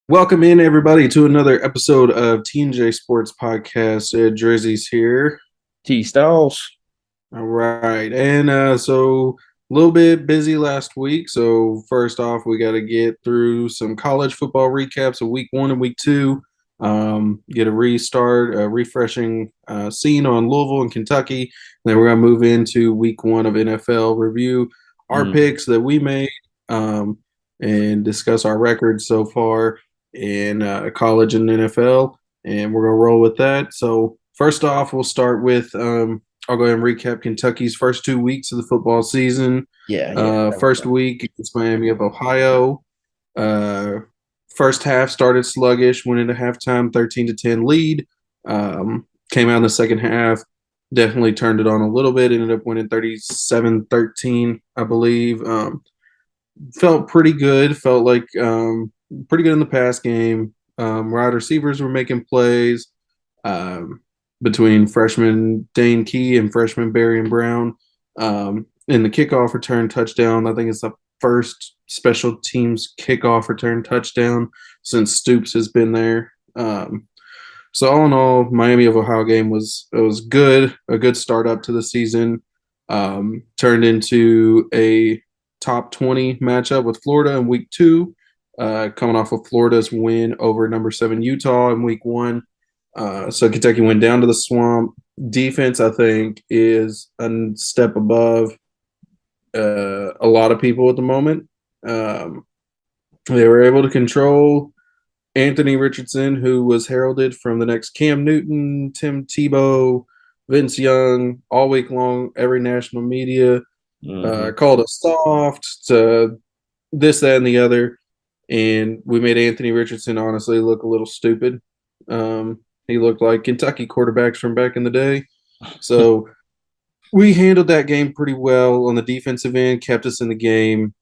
Welcome in, everybody, to another episode of TNJ Sports Podcast. Drizzy's here. Tstalls. All right. And a little bit busy last week. So, first off, we got to get through some college football recaps of week one and week two. Get a restart, a refreshing scene on Louisville and Kentucky. Then we're going to move into week one of NFL review, our Mm. picks that we made, and discuss our records so far in college and NFL. And we're going to roll with that. So, first off, we'll start with I'll go ahead and recap Kentucky's first 2 weeks of the football season. Yeah. First week against Miami of Ohio. Uh, First half started sluggish, went into halftime 13-10 lead. Came out in the second half, definitely turned it on a little bit, ended up winning 37-13, I believe. Felt pretty good, felt like pretty good in the pass game. Wide receivers were making plays. Um, Between freshman Dane Key and freshman Barry and Brown. In the kickoff return touchdown, I think it's the first special teams kickoff return touchdown since Stoops has been there. So all in all, Miami of Ohio game was good, a good start up to the season. Turned into a top 20 matchup with Florida in week two, coming off of Florida's win over number seven Utah in week one. So Kentucky went down to the swamp. Defense, I think, is a step above a lot of people at the moment. Um, they were able to control Anthony Richardson, who was heralded from the next Cam Newton, Tim Tebow, Vince Young, all week long. Every national media Hmm. called us soft to this, that, and the other. And we made Anthony Richardson honestly look a little stupid. He looked like Kentucky quarterbacks from back in the day. So we handled that game pretty well on the defensive end, kept us in the game,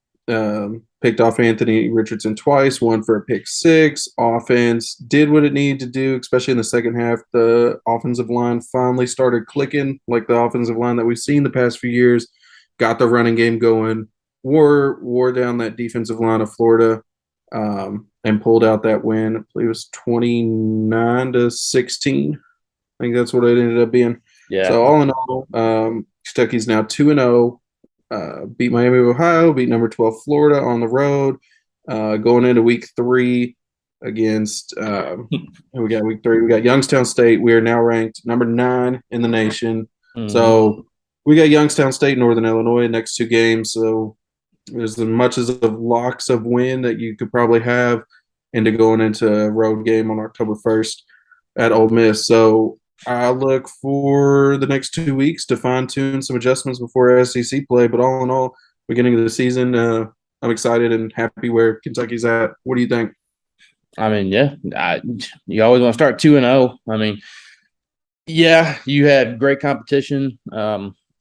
picked off Anthony Richardson twice, one for a pick six. Offense did what it needed to do, especially in the second half. The offensive line finally started clicking like the offensive line that we've seen the past few years, got the running game going, wore down that defensive line of Florida, and pulled out that win. I believe it was 29-16. I think that's what it ended up being. Yeah. So all in all, Kentucky's now 2-0. Beat Miami of Ohio, beat number 12 Florida on the road. Going into week three against we got week three. We got Youngstown State. We are now ranked number 9 in the nation. Hmm. So we got Youngstown State, Northern Illinois next two games. So there's as much as of locks of win that you could probably have into going into a road game on October 1st at Ole Miss. So I look for the next 2 weeks to fine tune some adjustments before SEC play. But all in all, beginning of the season, I'm excited and happy where Kentucky's at. What do you think? I mean, yeah, you always want to start 2-0. I mean, yeah, you had great competition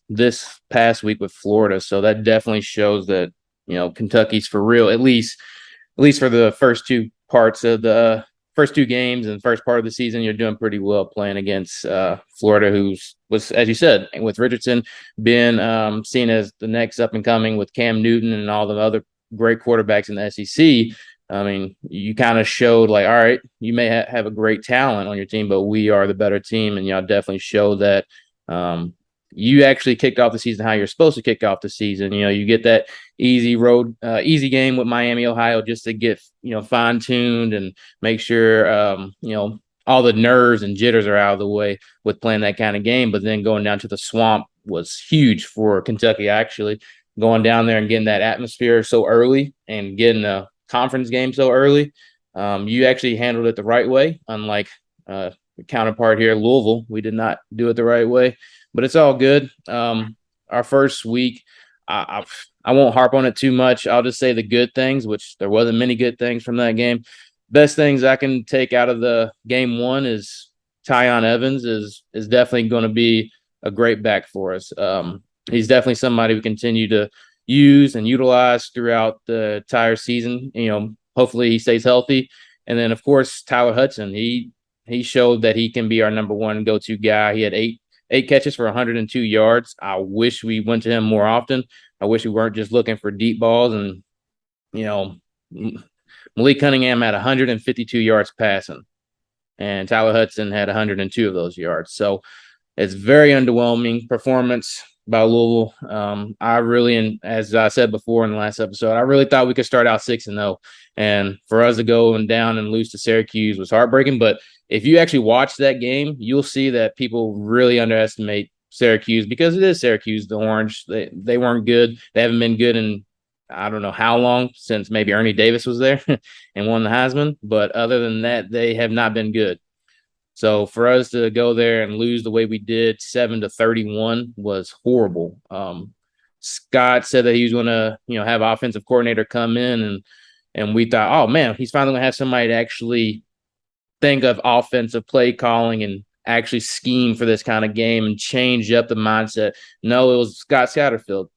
this past week with Florida, so that definitely shows that Kentucky's for real. At least for the first two parts of the first two games and first part of the season, you're doing pretty well playing against Florida, was, as you said, with Richardson being seen as the next up and coming with Cam Newton and all the other great quarterbacks in the SEC. I mean, you kind of showed like, all right, you may have a great talent on your team, but we are the better team, and y'all definitely show that. You actually kicked off the season how you're supposed to kick off the season. You get that easy game with Miami, Ohio, just to get fine tuned and make sure all the nerves and jitters are out of the way with playing that kind of game. But then going down to the swamp was huge for Kentucky. Actually, going down there and getting that atmosphere so early and getting a conference game so early, you actually handled it the right way. Unlike the counterpart here, Louisville, we did not do it the right way, but it's all good. Our first week, I won't harp on it too much. I'll just say the good things, which there wasn't many good things from that game. Best things I can take out of the game one is Tyon Evans is definitely going to be a great back for us. He's definitely somebody we continue to use and utilize throughout the entire season. Hopefully he stays healthy. And then of course Tyler Hudson, he showed that he can be our number one go-to guy. He had eight catches for 102 yards. I wish we went to him more often. I wish we weren't just looking for deep balls and you know Malik Cunningham had 152 yards passing, and Tyler Hudson had 102 of those yards. So it's very underwhelming performance by Louisville. I really, and as I said before in the last episode, I really thought we could start out 6-0, and for us to go and down and lose to Syracuse was heartbreaking. But if you actually watch that game, you'll see that people really underestimate Syracuse because it is Syracuse. The Orange, they weren't good. They haven't been good in I don't know how long, since maybe Ernie Davis was there and won the Heisman. But other than that, they have not been good. So for us to go there and lose the way we did, 7-31, was horrible. Scott said that he was going to, have offensive coordinator come in, and we thought, oh man, he's finally going to have somebody to actually think of offensive play calling and actually scheme for this kind of game and change up the mindset. No, it was Scott Satterfield,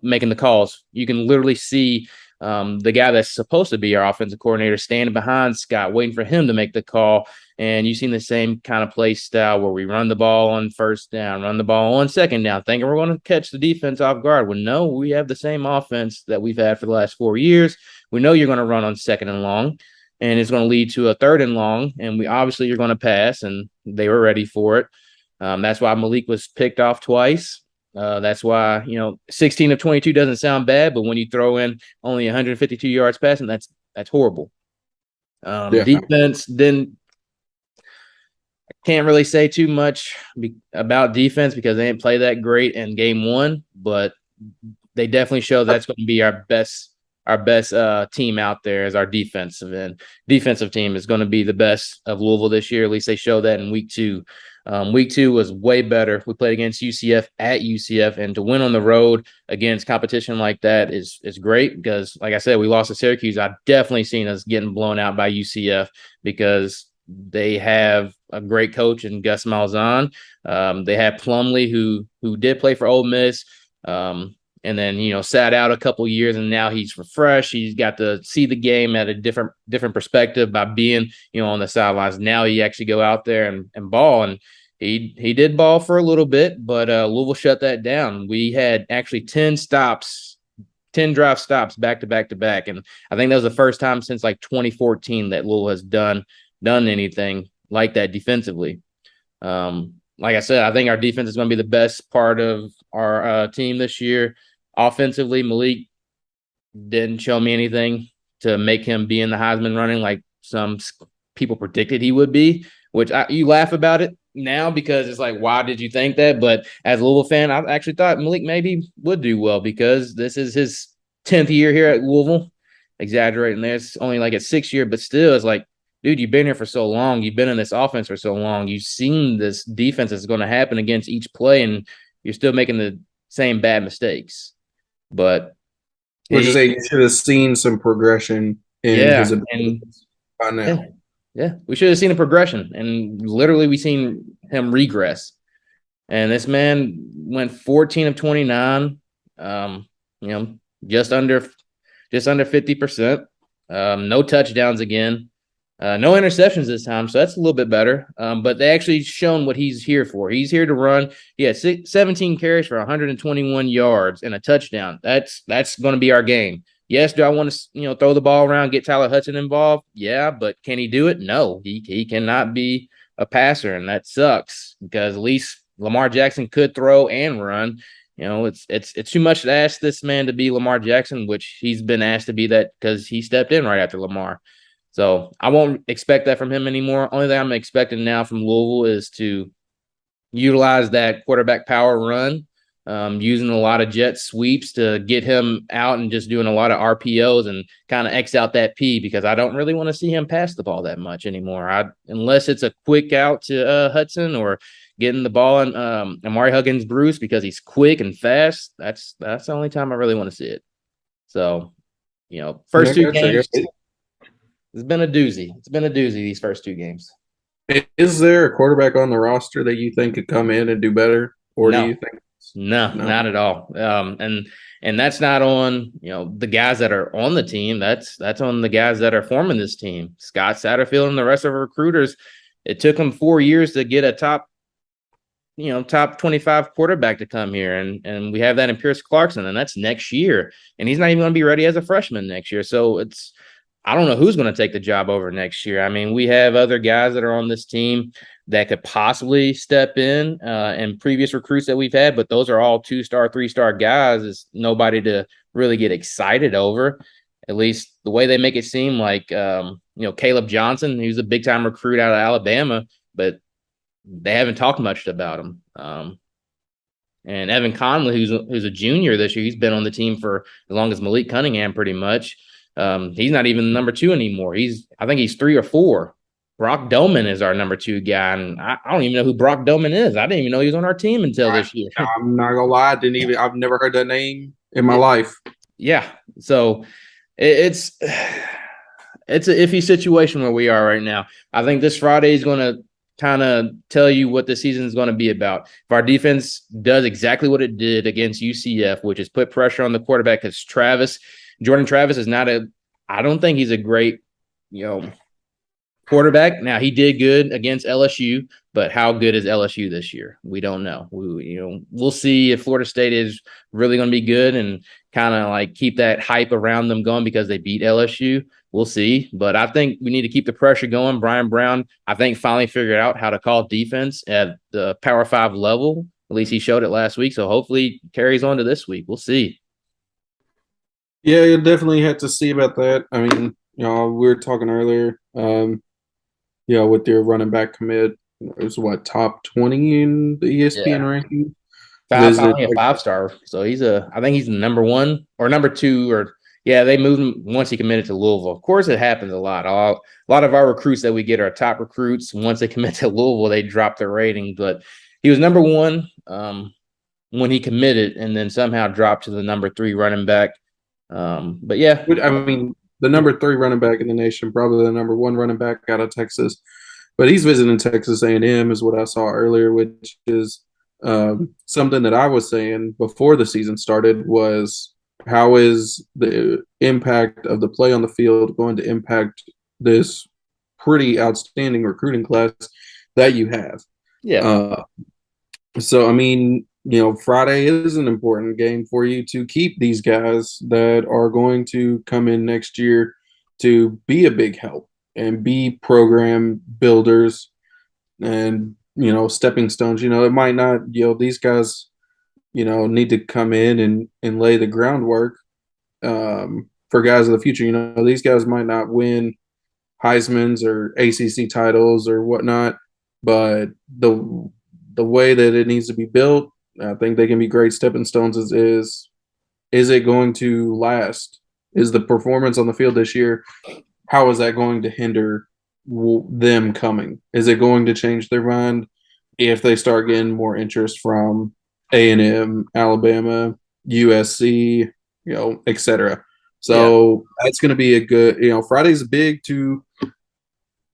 making the calls. You can literally see the guy that's supposed to be our offensive coordinator standing behind Scott, waiting for him to make the call. And you've seen the same kind of play style where we run the ball on first down, run the ball on second down, thinking we're going to catch the defense off guard. Well, no, we have the same offense that we've had for the last 4 years. We know you're going to run on second and long, and it's going to lead to a third and long, and we obviously you're going to pass, and they were ready for it. That's why Malik was picked off twice. That's why 16 of 22 doesn't sound bad, but when you throw in only 152 yards passing, that's horrible. Yeah. Defense, then I can't really say too much about defense because they didn't play that great in game one, but they definitely show that's going to be our best team out there as our defensive end. Defensive team is going to be the best of Louisville this year. At least they showed that in week 2. Week 2 was way better. We played against UCF at UCF, and to win on the road against competition like that is great because, like I said, we lost to Syracuse. I've definitely seen us getting blown out by UCF because they have a great coach in Gus Malzahn. They have Plumlee, who did play for Ole Miss, and then sat out a couple years, and now he's refreshed. He's got to see the game at a different perspective by being on the sidelines. Now he actually go out there and ball, and he did ball for a little bit, but Louisville shut that down. We had actually 10 drive stops back to back to back, and I think that was the first time since like 2014 that Louisville has done anything like that defensively. Like I said, I think our defense is going to be the best part of our team this year. Offensively, Malik didn't show me anything to make him be in the Heisman running like some people predicted he would be, which you laugh about it now because it's like, why did you think that? But as a Louisville fan, I actually thought Malik maybe would do well because this is his 10th year here at Louisville. Exaggerating there. It's only like his 6th year, but still, it's like, dude, you've been here for so long. You've been in this offense for so long. You've seen this defense that's going to happen against each play, and you're still making the same bad mistakes. But Which is you should have seen some progression in his abilities by now. Yeah, we should have seen a progression, and literally we seen him regress. And this man went 14 of 29, just under 50%. No touchdowns again. No interceptions this time, so that's a little bit better. But they actually shown what he's here for. He's here to run. He had 17 carries for 121 yards and a touchdown. That's going to be our game. Yes, do I want to throw the ball around, get Tyler Hudson involved? Yeah, but can he do it? No, he cannot be a passer, and that sucks because at least Lamar Jackson could throw and run. It's too much to ask this man to be Lamar Jackson, which he's been asked to be that because he stepped in right after Lamar. So I won't expect that from him anymore. Only thing I'm expecting now from Louisville is to utilize that quarterback power run, using a lot of jet sweeps to get him out and just doing a lot of RPOs and kind of X out that P because I don't really want to see him pass the ball that much anymore. Unless it's a quick out to Hudson or getting the ball on Amari Huggins Bruce because he's quick and fast. That's the only time I really want to see it. So, first 2 games. It's been a doozy. These first 2 games. Is there a quarterback on the roster that you think could come in and do better? Or No. do you think No, not at all. And that's not on, the guys that are on the team. That's on the guys that are forming this team. Scott Satterfield and the rest of the recruiters. It took them 4 years to get a top 25 quarterback to come here. And we have that in Pierce Clarkson, and that's next year. And he's not even going to be ready as a freshman next year. So I don't know who's going to take the job over next year. I mean, we have other guys that are on this team that could possibly step in and previous recruits that we've had, but those are all 2-star, 3-star guys. It's nobody to really get excited over. At least the way they make it seem like, Caleb Johnson, he was a big time recruit out of Alabama, but they haven't talked much about him. And Evan Conley, who's a junior this year, he's been on the team for as long as Malik Cunningham, pretty much. He's not even number 2 anymore. I think he's 3 or 4. Brock Doman is our number 2 guy, and I don't even know who Brock Doman is. I didn't even know he was on our team until this year. I'm not gonna lie, I've never heard that name in my life. Yeah, so it's it's an iffy situation where we are right now. I think this Friday is going to kind of tell you what the season is going to be about. If our defense does exactly what it did against UCF, which is put pressure on the quarterback, because Jordan Travis is not I don't think he's a great, quarterback. Now, he did good against LSU, but how good is LSU this year? We don't know. We'll see if Florida State is really going to be good and kind of like keep that hype around them going because they beat LSU. We'll see. But I think we need to keep the pressure going. Brian Brown, I think, finally figured out how to call defense at the Power 5 level. At least he showed it last week. So hopefully it carries on to this week. We'll see. Yeah, you definitely had to see about that. I mean, we were talking earlier, with your running back commit, it was what, top 20 in the ESPN Yeah. ranking? Visit. Finally a 5-star. So I think he's the number 1 or number 2, or yeah, they moved him once he committed to Louisville. Of course, it happens a lot. A lot of our recruits that we get are top recruits. Once they commit to Louisville, they drop their rating. But he was number 1 when he committed, and then somehow dropped to the number 3 running back. But yeah, I mean, the number 3 running back in the nation, probably the number 1 running back out of Texas. But he's visiting Texas A&M, is what I saw earlier, which is something that I was saying before the season started was, how is the impact of the play on the field going to impact this pretty outstanding recruiting class that you have? yeah, So, I mean, Friday is an important game for you to keep these guys that are going to come in next year to be a big help and be program builders and, stepping stones. It might not, these guys, need to come in and lay the groundwork for guys of the future. These guys might not win Heisman's or ACC titles or whatnot, but the way that it needs to be built, I think they can be great stepping stones. Is it going to last? Is the performance on the field this year, how is that going to hinder them coming? Is it going to change their mind if they start getting more interest from A&M, Alabama, USC, etc.? yeah. So that's going to be a good. Friday's big to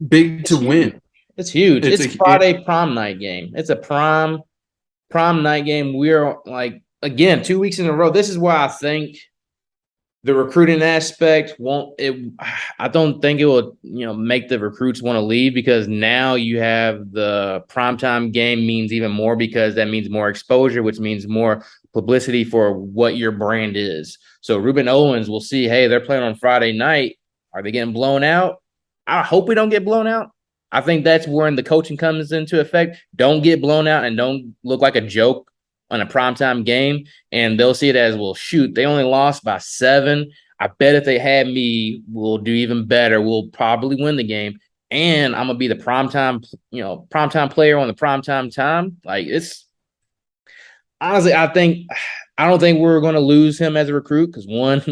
Huge. win. It's huge. It's It's a Friday prom night game. It's a prom night game. We're like, again, 2 weeks in a row. This is why I think the recruiting aspect won't it. I don't think it will make the recruits want to leave, because now you have the primetime game means even more, because that means more exposure, which means more publicity for what your brand is. So Ruben Owens will see, hey, they're playing on Friday night. Are they getting blown out? I hope we don't get blown out. I think that's when the coaching comes into effect. Don't get blown out and don't look like a joke on a primetime game. And they'll see it as, well, shoot, they only lost by 7. I bet if they had me, we'll do even better. We'll probably win the game. And I'm gonna be the primetime player on the primetime time. Like, it's honestly, I don't think we're going to lose him as a recruit, because one,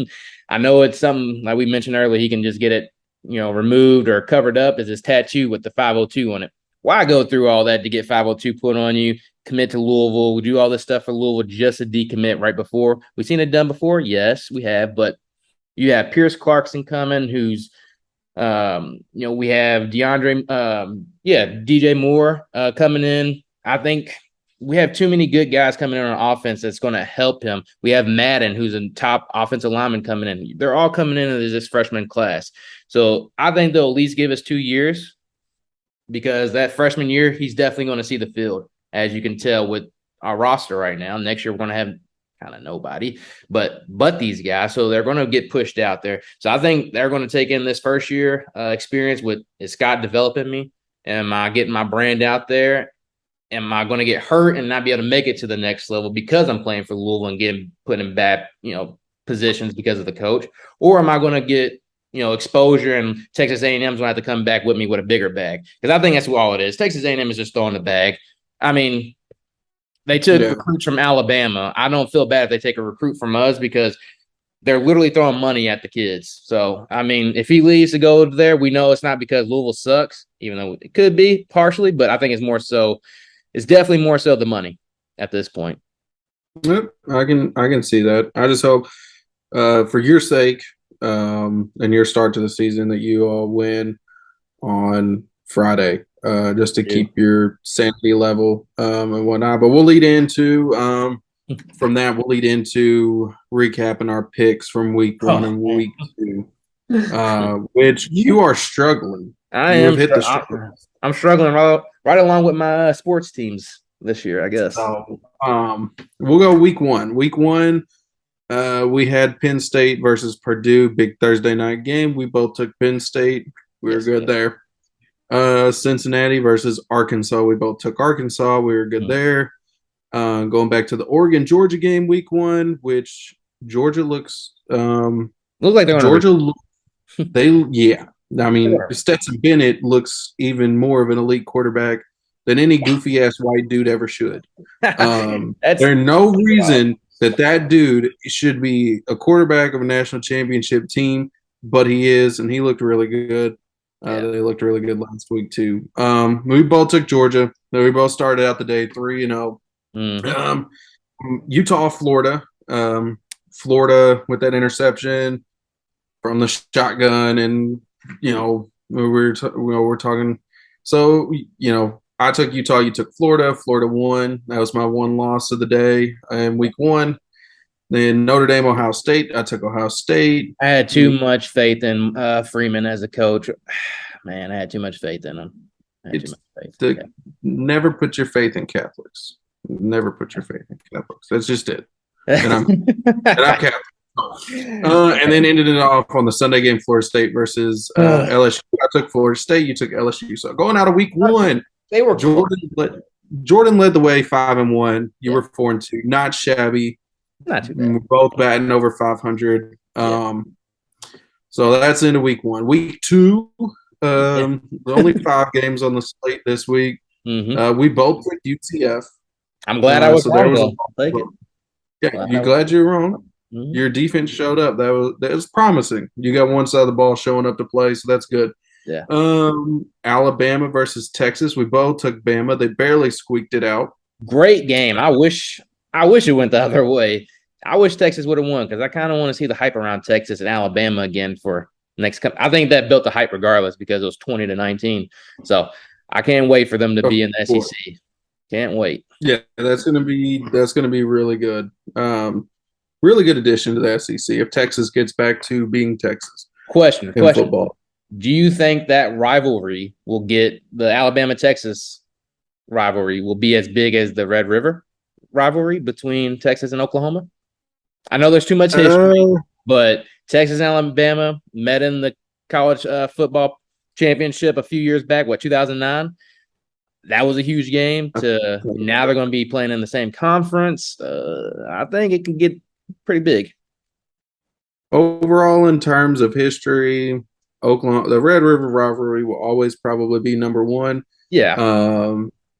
I know it's something like we mentioned earlier. He can just get it, removed or covered up as his tattoo with the 502 on it. Why go through all that to get 502 put on you? Commit to Louisville. We do all this stuff for Louisville just to decommit right before. We've seen it done before. Yes, we have. But you have Pierce Clarkson coming, who's we have DJ Moore coming in. I think we have too many good guys coming in on offense that's going to help him. We have Madden, who's a top offensive lineman, coming in. They're all coming in as this freshman class. So I think they'll at least give us 2 years, because that freshman year, he's definitely going to see the field, as you can tell with our roster right now. Next year, we're going to have kind of nobody, but these guys. So they're going to get pushed out there. So I think they're going to take in this first year experience with is Scott developing me? Am I getting my brand out there? Am I going to get hurt and not be able to make it to the next level because I'm playing for Louisville and getting put in bad, positions because of the coach? Or am I going to get, exposure and Texas A&M is going to have to come back with me with a bigger bag? Because I think that's all it is. Texas A&M is just throwing the bag. I mean, they took recruits from Alabama. I don't feel bad if they take a recruit from us because they're literally throwing money at the kids. So, I mean, if he leaves to go there, we know it's not because Louisville sucks, even though it could be partially, but I think it's definitely more so the money at this point. Yep, I can see that. I just hope for your sake and your start to the season that you all win on Friday, just to keep your sanity level and whatnot. But we'll lead into from that. We'll lead into recapping our picks from week 1 and week 2, which you are struggling. I'm struggling right along with my sports teams this year, I guess. So, we'll go week 1. Week 1, we had Penn State versus Purdue, big Thursday night game. We both took Penn State. We were good there. Cincinnati versus Arkansas. We both took Arkansas. We were good there. Going back to the Oregon-Georgia game, week 1, which Georgia looks like they're I mean, Stetson Bennett looks even more of an elite quarterback than any goofy ass white dude ever should. There's no reason that dude should be a quarterback of a national championship team, but he is, and he looked really good. They looked really good last week too. We both took Georgia. We both started out the day 3-0. Utah, Florida. Florida with that interception from the shotgun, and we're talking. So I took Utah. You took Florida. Florida won. That was my one loss of the day in week 1. Then Notre Dame, Ohio State. I took Ohio State. I had too much faith in Freeman as a coach. Man, I had too much faith in him. Never put your faith in Catholics. Never put your faith in Catholics. That's just it. And I'm Catholic. And then ended it off on the Sunday game, Florida State versus LSU. I took Florida State. You took LSU. So going out of week 1, they were Jordan led the way 5-1. You were 4-2. Not shabby. Not too bad. Both batting over 500. So that's into week 1. Week 2, only 5 games on the slate this week. We both took UCF. I'm glad I was wrong. You're glad you're wrong. Your defense showed up. That was promising. You got one side of the ball showing up to play, so that's good. Yeah. Alabama versus Texas. We both took Bama. They barely squeaked it out. Great game. I wish it went the other way. I wish Texas would have won because I kind of want to see the hype around Texas and Alabama again for next. I think that built the hype regardless because it was 20-19. So I can't wait for them to be in the SEC. Can't wait. Yeah, that's gonna be really good. Really good addition to the SEC if Texas gets back to being Texas. Question. Football. Do you think that rivalry will get the Alabama-Texas rivalry will be as big as the Red River rivalry between Texas and Oklahoma? I know there's too much history, but Texas and Alabama met in the college football championship a few years back, 2009? That was a huge game. Now they're going to be playing in the same conference. I think it can get pretty big. Overall, in terms of history, the Red River rivalry will always probably be number 1. Yeah.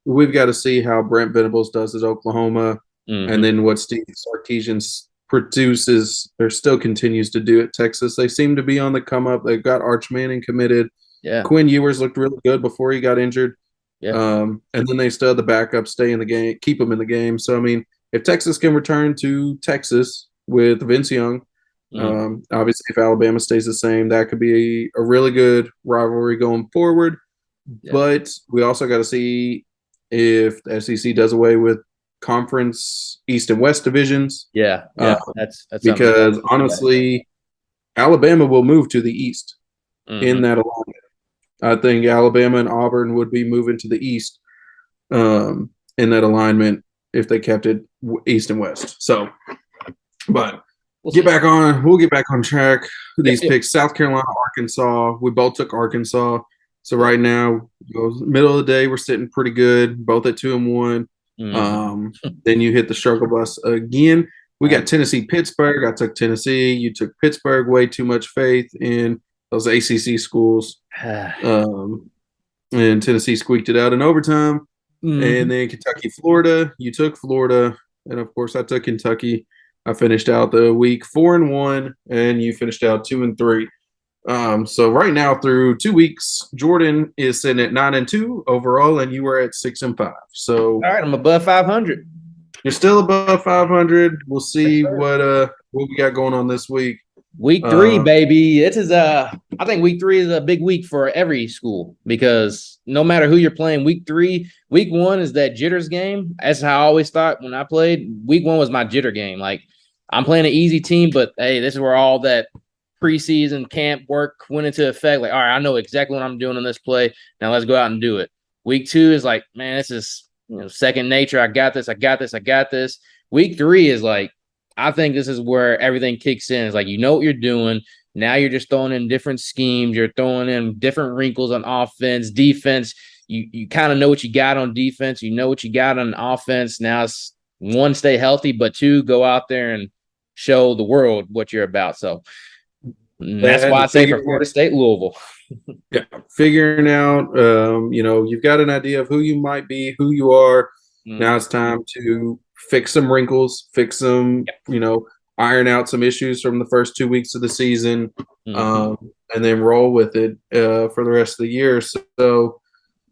We've got to see how Brent Venables does at Oklahoma, and then what Steve Sarkisian produces or still continues to do at Texas. They seem to be on the come up. They've got Arch Manning committed. Yeah. Quinn Ewers looked really good before he got injured. Yeah. And then they still had the backup stay in the game, keep them in the game. So, I mean, if Texas can return to Texas with Vince Young, obviously if Alabama stays the same, that could be a really good rivalry going forward. Yeah. But we also got to see if the SEC does away with conference East and West divisions. Yeah. That's because honestly, Alabama will move to the East in that alignment. I think Alabama and Auburn would be moving to the East in that alignment if they kept it East and West. So But We'll get see. back on. We'll get back on track. Yep, These yep, picks: South Carolina, Arkansas. We both took Arkansas. So yep. right now, middle of the day, we're sitting pretty good, both at 2-1. Mm-hmm. Um, then you hit the struggle bus again. We got Tennessee, Pittsburgh. I took Tennessee. You took Pittsburgh. Way too much faith in those ACC schools. Um, and Tennessee squeaked it out in overtime. And hmm then Kentucky, Florida. You took Florida, and of course, I took Kentucky. I finished out the week 4-1, and you finished out 2-3. So right now, through 2 weeks, Jordan is sitting at 9-2 overall, and you were at 6-5. So All right, I'm above 500. you're still above 500. We'll Yes, see sir. what we got going on this week. Week three, Uh, baby. This is I think week three is a big week for every school because no matter who you're playing, week three, week one is that jitters game. That's how I always thought when I played. Week one was my jitter game. Like I'm playing an easy team, but hey, this is where all that preseason camp work went into effect. Like, all right, I know exactly what I'm doing on this play. Now let's go out and do it. Week two is like, man, this is second nature. I got this. I got this. I got this. Week three is like, I think this is where everything kicks in. It's like you know what you're doing. Now you're just throwing in different schemes. You're throwing in different wrinkles on offense, defense. You kind of know what you got on defense. You know what you got on offense. Now it's one, stay healthy, but two, go out there and show the world what you're about. So that's that why I and say for figuring Florida State, Louisville. Yeah, figuring out, you've got an idea of who you might be, who you are. Now Mm-hmm. it's time to fix some wrinkles, fix some, iron out some issues from the first 2 weeks of the season, Mm-hmm. um, and then roll with it for the rest of the year. So,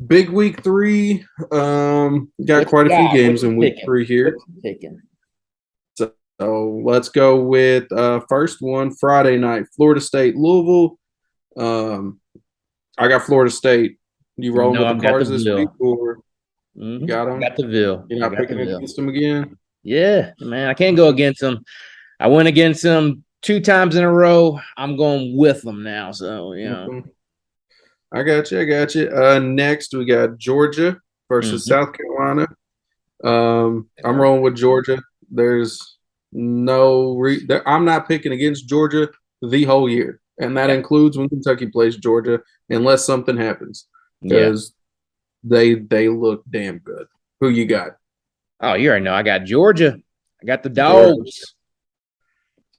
big week three. Got What you quite a few got? What games you in week picking? three What here. you picking? So let's go with first one Friday night, Florida State, Louisville. Um, I got Florida State. You You rolling know with the I've got the Cards this week, Ville. or you got I them? got the Ville. You're I not got the picking Ville. against them again? Yeah, man, I can't go against them. I went against them two times in a row. I'm going with them now. So, Mhm. I got you. I got you. Next, we got Georgia versus mm-hmm. South Carolina. I'm rolling with Georgia. There's I'm not picking against Georgia the whole year, and that Yeah. includes when Kentucky plays Georgia, unless something happens, Yeah. because they look damn good. Who you got? Oh, you already know. I got Georgia. I got the Georgia. dogs.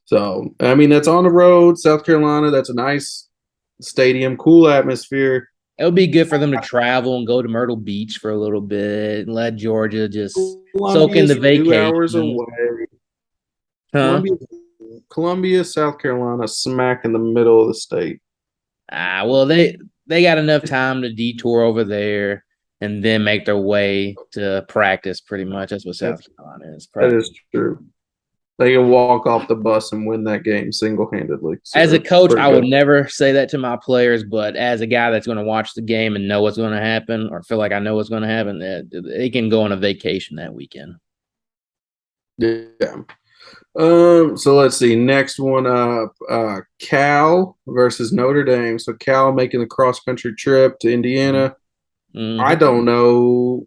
So, I mean, that's on the road, South Carolina. That's a nice stadium, cool atmosphere. It would be good for them to travel and go to Myrtle Beach for a little bit and let Georgia just soak in the Columbia's 2 hours vacation. away. Huh? Columbia, Columbia, South Carolina, smack in the middle of the state. Well, they got enough time to detour over there and then make their way to practice pretty much. That's what South That's Carolina is. that Practice. is true. They can walk off the bus and win that game single handedly. As a So coach, pretty I would good. never say that to my players, but as a guy that's going to watch the game and know what's going to happen, or feel like I know what's going to happen, they can go on a vacation that weekend. Yeah. So let's see. Next one up, Cal versus Notre Dame. So Cal making the cross country trip to Indiana. I Mm-hmm. don't know.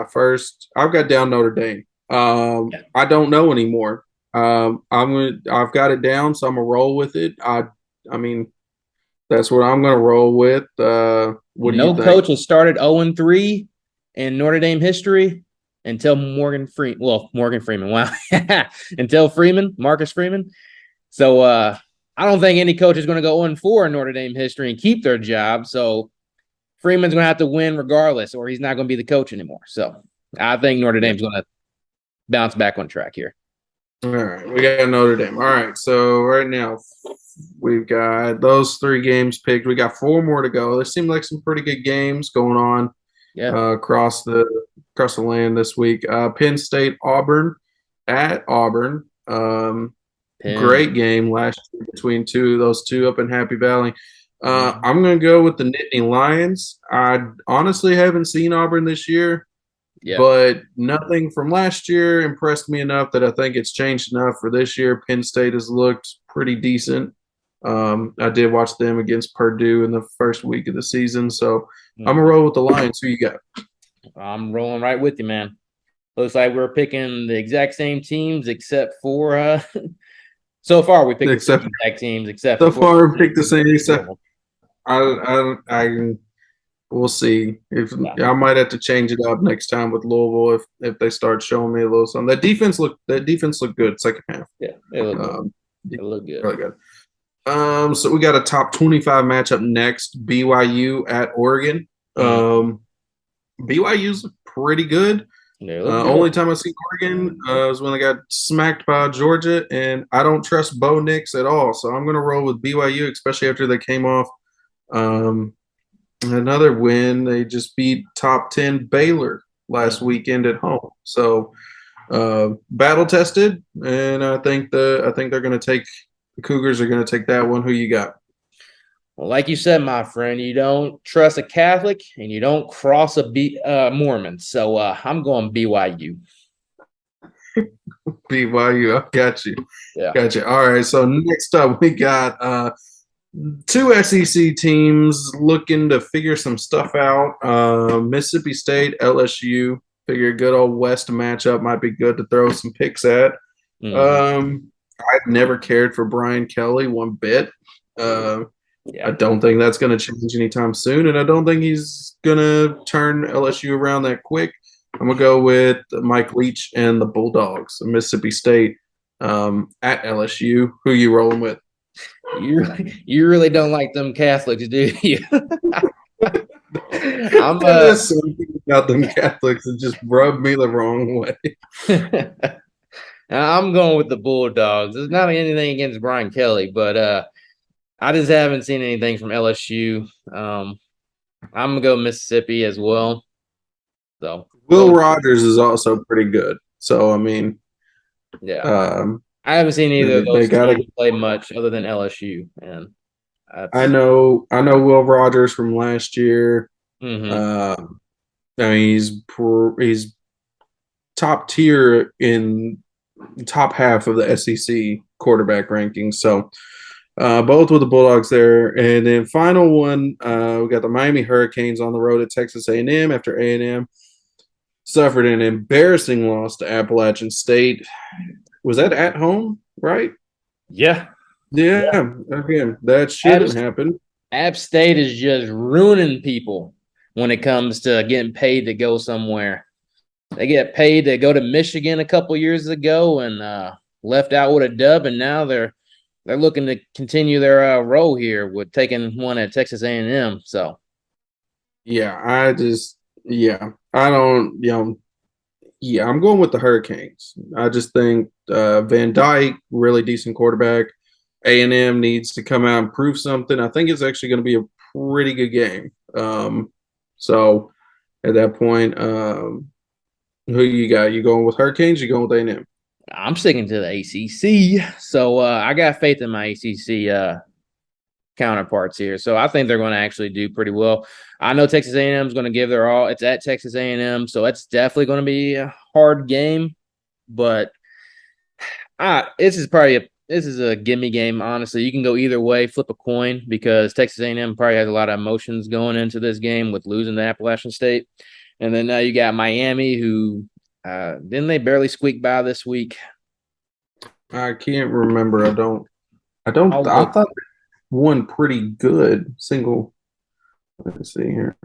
At first I've got down Notre Dame. Yeah. I don't know anymore. I've got it down, so I'm gonna roll with it. I mean, that's what I'm gonna roll with. What do you No think? coach has started 0-3 in Notre Dame history until Morgan Freeman. Well, Morgan Freeman. Wow. Until Freeman, Marcus Freeman. So I don't think any coach is going to go 0-4 in Notre Dame history and keep their job. So Freeman's going to have to win regardless, or he's not going to be the coach anymore. So I think Notre Yeah. Dame's going to bounce back on track here. All right, we got Notre Dame. All right, so right now we've got those 3 games picked. We got 4 more to go. There seem like some pretty good games going on Yeah. across the land this week. Penn State, Auburn at Auburn. Pin. Great game last year between those two up in Happy Valley. Mm-hmm. I'm going to go with the Nittany Lions. I honestly haven't seen Auburn this year, Yeah. but nothing from last year impressed me enough that I think it's changed enough for this year. Penn State has looked pretty decent. I did watch them against Purdue in the first week of the season, so I'm Mm-hmm. gonna roll with the Lions. Who you got? I'm rolling right with you, man. Looks like we're picking the exact same teams except for so far we picked the same Except exact teams except so for far, pick the same. Except I we'll see. If yeah, I might have to change it up next time with Louisville if they start showing me a little something. That defense looked good second half. yeah, it looked good. Um, It looked good. really good. So we got a top 25 matchup next. BYU at Oregon. Mm, BYU's pretty good. they look Only good. time I seen Oregon was when they got smacked by Georgia, and I don't trust Bo Nix at all. So I'm going to roll with BYU, especially after they came off um, another win. They just beat top 10 Baylor last Mm. weekend at home. So battle tested, and I think they're going to take the Cougars are going to take that one. Who you got? Well, like you said, my friend, you don't trust a Catholic and you don't cross a Mormon. So I'm going BYU. BYU. I got you. Yeah. Gotcha. All right. So next up, we got two SEC teams looking to figure some stuff out. Mississippi State, LSU. Figure a good old West matchup might be good to throw some picks at. Hmm. I've never cared for Brian Kelly one bit. Uh, I Yeah. don't think that's going to change anytime soon, and I don't think he's going to turn LSU around that quick. I'm going to go with Mike Leach and the Bulldogs, Mississippi State at LSU. Who you rolling with? You you really don't like them Catholics, do you? I'm There's something about them Catholics that just rubbed me the wrong way. I'm going with the Bulldogs. It's not anything against Brian Kelly, but I just haven't seen anything from LSU. I'm gonna go Mississippi as well. So Will go, Rogers is also pretty good. So, I mean, yeah. um, I haven't seen either of they those got to. teams play much other than LSU, and I that's know. I know Will Rogers from last year. hmm Um, I mean, he's top tier in top half of the SEC quarterback rankings. So both with the Bulldogs there, and then final one, we got the Miami Hurricanes on the road at Texas A&M after A&M suffered an embarrassing loss to Appalachian State. Was that at home? Right? yeah. Yeah. Yeah. Again, that App, shouldn't happen. App State is just ruining people when it comes to getting paid to go somewhere. They get paid to go to Michigan a couple years ago and left out with a dub, and now they're looking to continue their role here with taking one at Texas A&M. So Yeah, yeah, I don't, yeah, I'm going with the Hurricanes. I just think Van Dyke, really decent quarterback. A&M needs to come out and prove something. I think it's actually going to be a pretty good game. So at that point, who you got? You going with Hurricanes? You going with A&M? I'm sticking to the ACC. So I got faith in my ACC counterparts here. So I think they're going to actually do pretty well. I know Texas A&M is going to give their all. It's at Texas A&M, so it's definitely going to be a hard game. But this is a gimme game. Honestly, you can go either way, flip a coin because Texas A&M probably has a lot of emotions going into this game with losing to Appalachian State, and then now you got Miami, who didn't they barely squeak by this week? I can't remember. I don't. I don't. I'll I look. thought one pretty good single. Let's see here.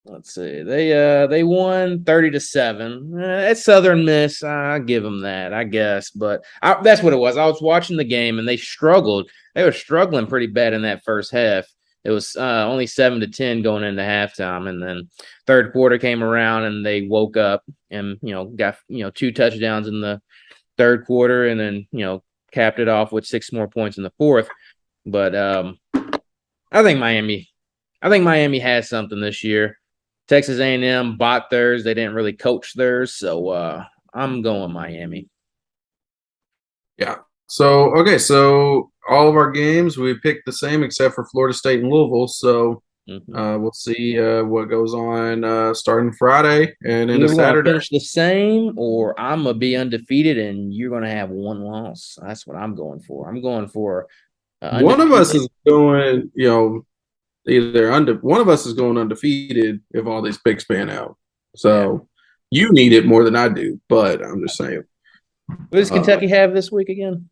Let's see. They won 30-7. At Southern Miss, I give them that, I guess. But that's what it was. I was watching the game and they struggled. They were struggling pretty bad in that first half. It was only 7-10 going into halftime, and then third quarter came around and they woke up and got two touchdowns in the third quarter, and then capped it off with six more points in the fourth. But I think Miami, I think Miami has something this year. Texas A&M bought theirs. They didn't really coach theirs, so I'm going Miami. Yeah. So okay. So all of our games we picked the same except for Florida State and Louisville. So Mm-hmm. we'll see what goes on starting Friday and into Either we're gonna Saturday. finish the same, or I'm gonna be undefeated, and you're gonna have one loss. That's what I'm going for. I'm going for One of us undefeated. is going, either under one of us is going undefeated if all these picks pan out. Yeah. So you need it more than I do, but I'm just saying. What does Uh, Kentucky have this week again?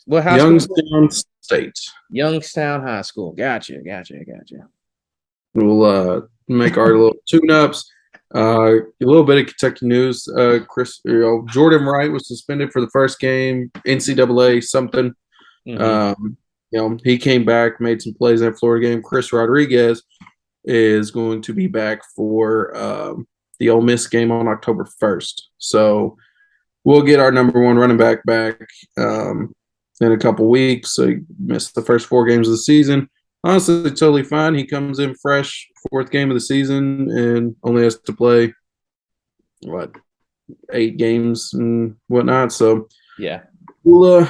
What high school is it? Youngstown State. Youngstown High School. Gotcha. We'll make our little tune-ups. A little bit of Kentucky news. Jordan Wright was suspended for the first game, NCAA something. Mm-hmm. Um, he came back, made some plays in that Florida game. Chris Rodriguez is going to be back for the Ole Miss game on October 1st. So we'll get our number one running back in a couple weeks. So he missed the first 4 games of the season. Honestly, totally fine. He comes in fresh, 4th game of the season, and only has to play what 8 games and whatnot. So Yeah. we'll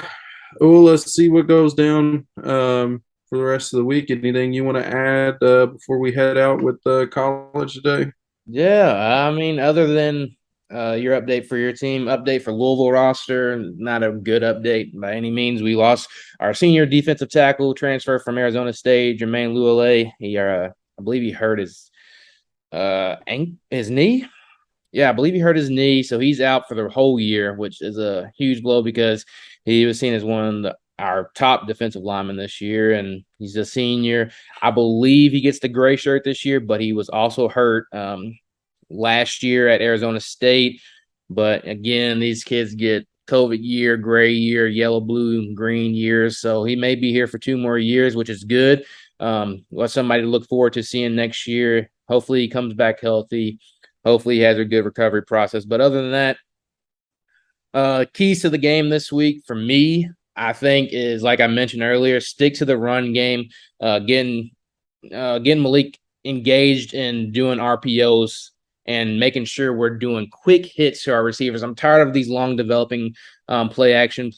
let's see what goes down for the rest of the week. Anything you want to add before we head out with college today? Yeah. I mean, other than your update for your team, update for Louisville roster, not a good update by any means. We lost our senior defensive tackle transfer from Arizona State, Jermaine Louisville. I believe he hurt his knee. Yeah, I believe he hurt his knee, so he's out for the whole year, which is a huge blow because he was seen as one of our top defensive linemen this year, and he's a senior. I believe he gets the gray shirt this year, but he was also hurt last year at Arizona State. But again, these kids get COVID year, gray year, yellow, blue, green years, so he may be here for 2 more years, which is good. Well, somebody to look forward to seeing next year. Hopefully, he comes back healthy. Hopefully, he has a good recovery process. But other than that, keys to the game this week for me, I think, is like I mentioned earlier, stick to the run game, getting Malik engaged in doing RPOs and making sure we're doing quick hits to our receivers. I'm tired of these long developing play action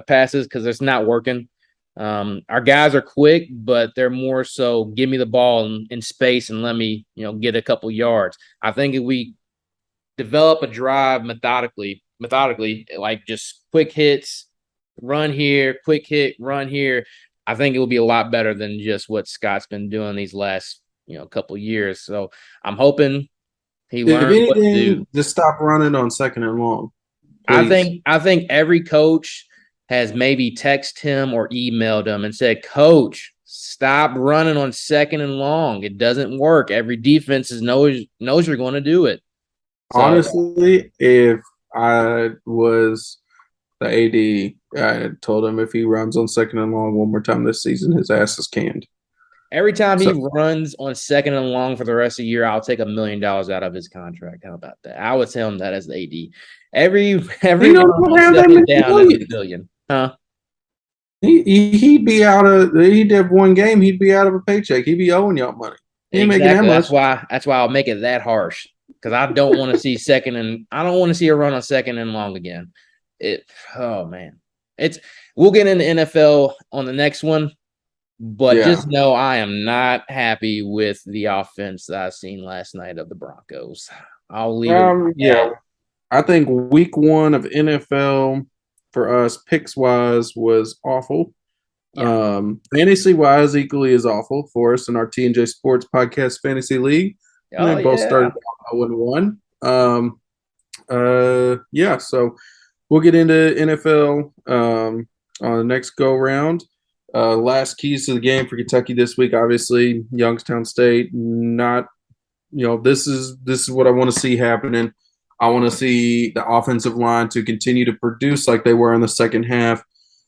passes because it's not working. Our guys are quick, but they're more so give me the ball in space and let me, get a couple yards. I think if we develop a drive methodically, like just quick hits, run here, quick hit, run here, I think it will be a lot better than just what Scott's been doing these last, couple years. So I'm hoping he If learns what to do. anything, just stop running on 2nd and long, I please. think I think every coach has maybe texted him or emailed him and said, "Coach, stop running on 2nd and long. It doesn't work. Every defense knows you're going to do it." So Honestly, if I was the AD, I told him if he runs on 2nd and long one more time this season, his ass is canned. every time So he runs on 2nd and long for the rest of the year, I'll take $1 million out of his contract. How about that? I would tell him that as the AD. Every he run don't on have that second many down is million. $1 million. Huh? He'd be out of. He'd have 1 game. He'd be out of a paycheck. He'd be owing y'all money. He ain't making that Exactly. much. That's why I'll make it that harsh. Because I don't want to see I don't want to see a run on 2nd and long again. Oh man. It's we'll get into NFL on the next one. But Yeah. just know I am not happy with the offense that I seen last night of the Broncos. I'll leave it at Yeah. that. I think week 1 of NFL for us picks wise was awful. Yeah. Fantasy wise, equally as awful for us in our T&J Sports Podcast Fantasy League. And Oh they both started yeah. 0-1. Yeah, so we'll get into NFL on the next go round. Last keys to the game for Kentucky this week, obviously Youngstown State. Not, this is what I want to see happening. I want to see the offensive line to continue to produce like they were in the second half,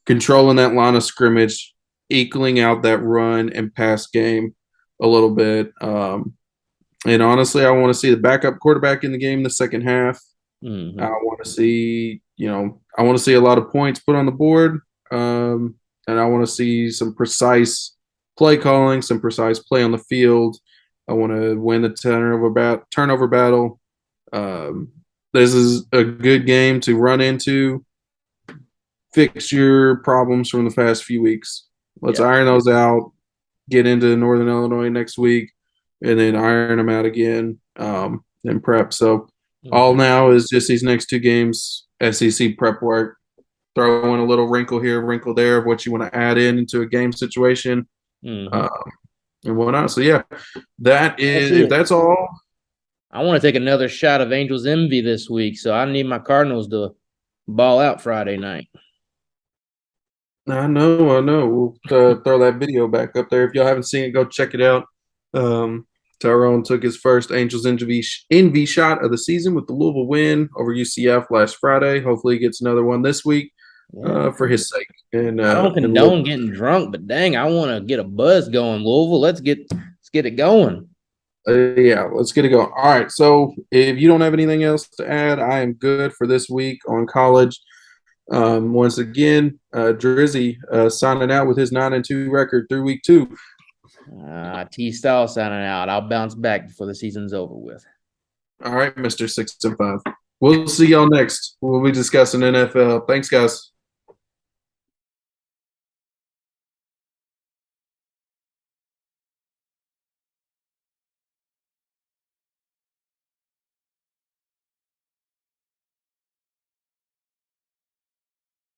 controlling that line of scrimmage, equaling out that run and pass game a little bit. And honestly, I want to see the backup quarterback in the game in the second half. I Mm-hmm. want to see, I want to see a lot of points put on the board. And I want to see some precise play calling, some precise play on the field. I want to win the turnover battle. Um, this is a good game to run into, fix your problems from the past few weeks. Let's Yep. iron those out, get into Northern Illinois next week, and then iron them out again and prep. So all Mm-hmm. now is just these next 2 games, SEC prep work. Throw in a little wrinkle here, wrinkle there of what you want to add into a game situation Mm-hmm. um, and whatnot. So yeah, that That's is if it. that's all. I want to take another shot of Angels envy this week, so I need my Cardinals to ball out Friday night. I know, I know. We'll throw that video back up there. If y'all haven't seen it, go check it out. Tyrone took his first Angels envy shot of the season with the Louisville win over UCF last Friday. Hopefully, he gets another one this week Yeah. for his sake. I don't And condone getting drunk, but dang, I want to get a buzz going, Louisville. Let's get it going. Yeah, let's get it going. All right. So, if you don't have anything else to add, I am good for this week on college. Once again, Drizzy signing out with his 9-2 record through week 2. Tstalls signing out. I'll bounce back before the season's over with. All right, Mr. 6 and 5. We'll see y'all next. We'll be discussing NFL. Thanks, guys.